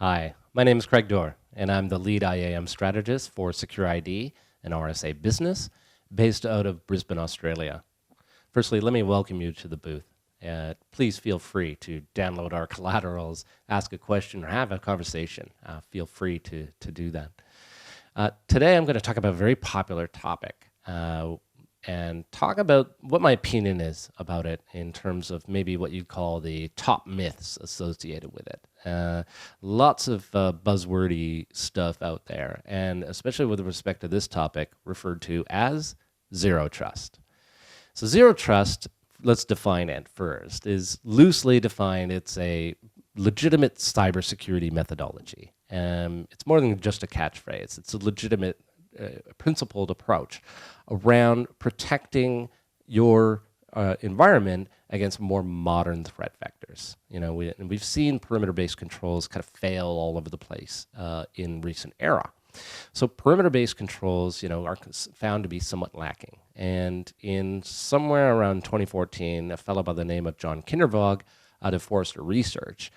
Hi, my name is Craig Dorr, and I'm the lead IAM strategist for Secure ID and RSA Business based out of Brisbane, Australia. Firstly, let me welcome you to the booth. Please feel free to download our collaterals, ask a question, or have a conversation. Feel free to do that. Today, I'm going to talk about a very popular topic and talk about what my opinion is about it in terms of maybe what you'd call the top myths associated with it. Lots of buzzwordy stuff out there, and especially with respect to this topic, referred to as zero trust. So zero trust, let's define it first, is loosely defined. It's a legitimate cybersecurity methodology. It's more than just a catchphrase. It's a legitimate principled approach around protecting your environment against more modern threat vectors. We've seen perimeter-based controls kind of fail all over the place in recent era. So perimeter-based controls, are found to be somewhat lacking. And in somewhere around 2014, a fellow by the name of John Kindervag out of Forrester Research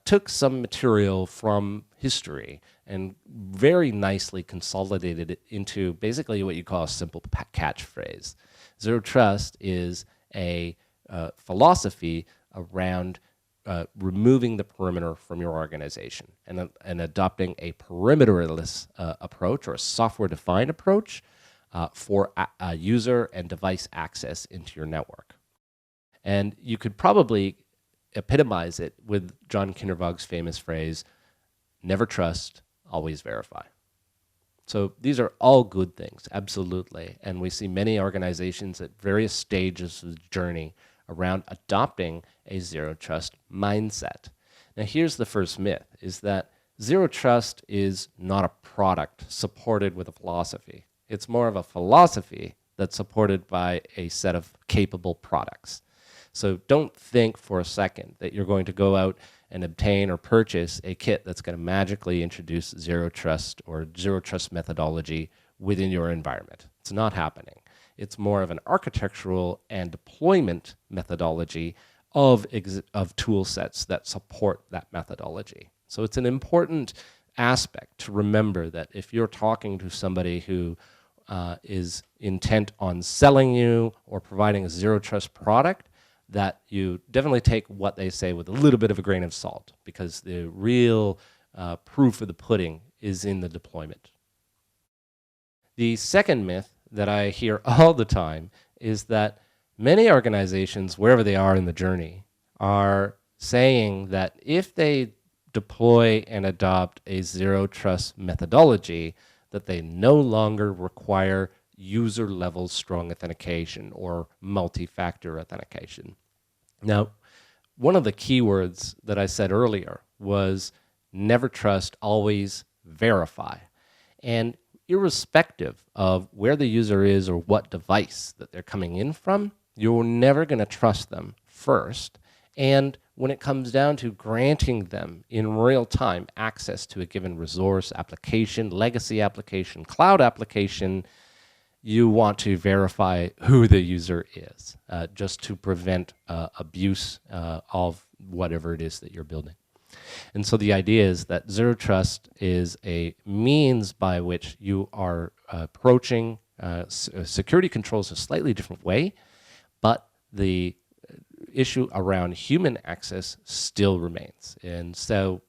took some material from history and very nicely consolidated it into basically what you call a simple catchphrase. Zero trust is a philosophy around removing the perimeter from your organization and adopting a perimeterless approach or a software-defined approach for user and device access into your network. And you could probably epitomize it with John Kindervag's famous phrase, never trust, always verify. So these are all good things, absolutely. And we see many organizations at various stages of the journey around adopting a zero trust mindset. Now here's the first myth, is that zero trust is not a product supported with a philosophy. It's more of a philosophy that's supported by a set of capable products. So don't think for a second that you're going to go out and obtain or purchase a kit that's going to magically introduce zero trust or zero trust methodology within your environment. It's not happening. It's more of an architectural and deployment methodology of tool sets that support that methodology. So it's an important aspect to remember that if you're talking to somebody who is intent on selling you or providing a zero trust product, that you definitely take what they say with a little bit of a grain of salt, because the real proof of the pudding is in the deployment. The second myth that I hear all the time is that many organizations, wherever they are in the journey, are saying that if they deploy and adopt a zero trust methodology, that they no longer require user-level strong authentication or multi-factor authentication. Now, one of the keywords that I said earlier was never trust, always verify. And irrespective of where the user is or what device that they're coming in from, you're never going to trust them first. And when it comes down to granting them in real time access to a given resource, application, legacy application, cloud application, you want to verify who the user is, just to prevent abuse of whatever it is that you're building. And so the idea is that zero trust is a means by which you are approaching security controls a slightly different way, but the issue around human access still remains. And so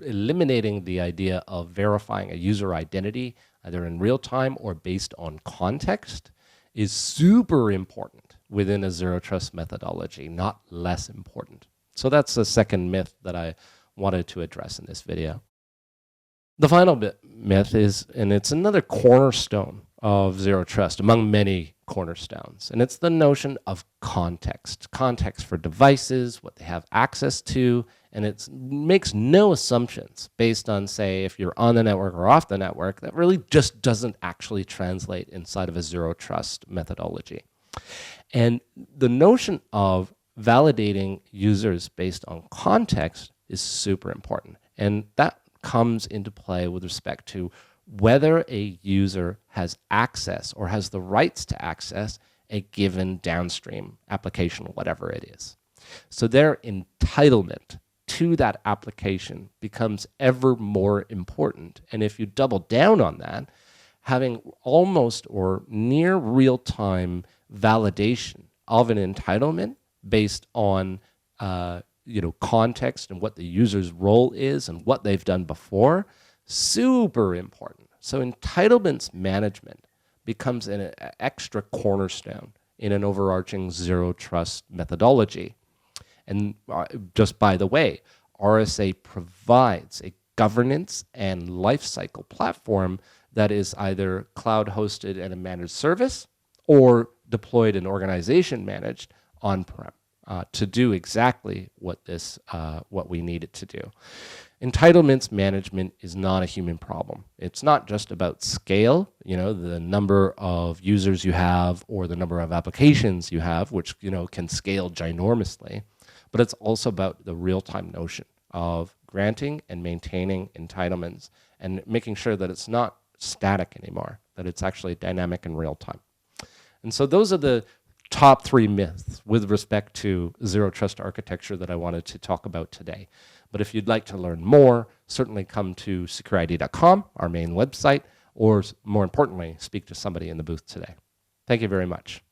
eliminating the idea of verifying a user identity either in real time or based on context is super important within a zero trust methodology, not less important. So that's the second myth that I wanted to address in this video. The final myth is, and it's another cornerstone of zero trust among many cornerstones, and it's the notion of context. Context for devices, what they have access to, and it makes no assumptions based on, say, if you're on the network or off the network. That really just doesn't actually translate inside of a zero trust methodology. And the notion of validating users based on context is super important. And that comes into play with respect to whether a user has access or has the rights to access a given downstream application, whatever it is. So their entitlement to that application becomes ever more important. And if you double down on that, having almost or near real-time validation of an entitlement based on context and what the user's role is and what they've done before, super important. So entitlements management becomes an extra cornerstone in an overarching zero trust methodology. And just by the way, RSA provides a governance and lifecycle platform that is either cloud hosted and a managed service or deployed and organization managed on-prem to do exactly what we need it to do. Entitlements management is not a human problem. It's not just about scale, the number of users you have or the number of applications you have, which can scale ginormously, but it's also about the real-time notion of granting and maintaining entitlements and making sure that it's not static anymore, that it's actually dynamic in real time. And so those are the top 3 myths with respect to zero trust architecture that I wanted to talk about today. But if you'd like to learn more, certainly come to securid.com, our main website, or more importantly, speak to somebody in the booth today. Thank you very much.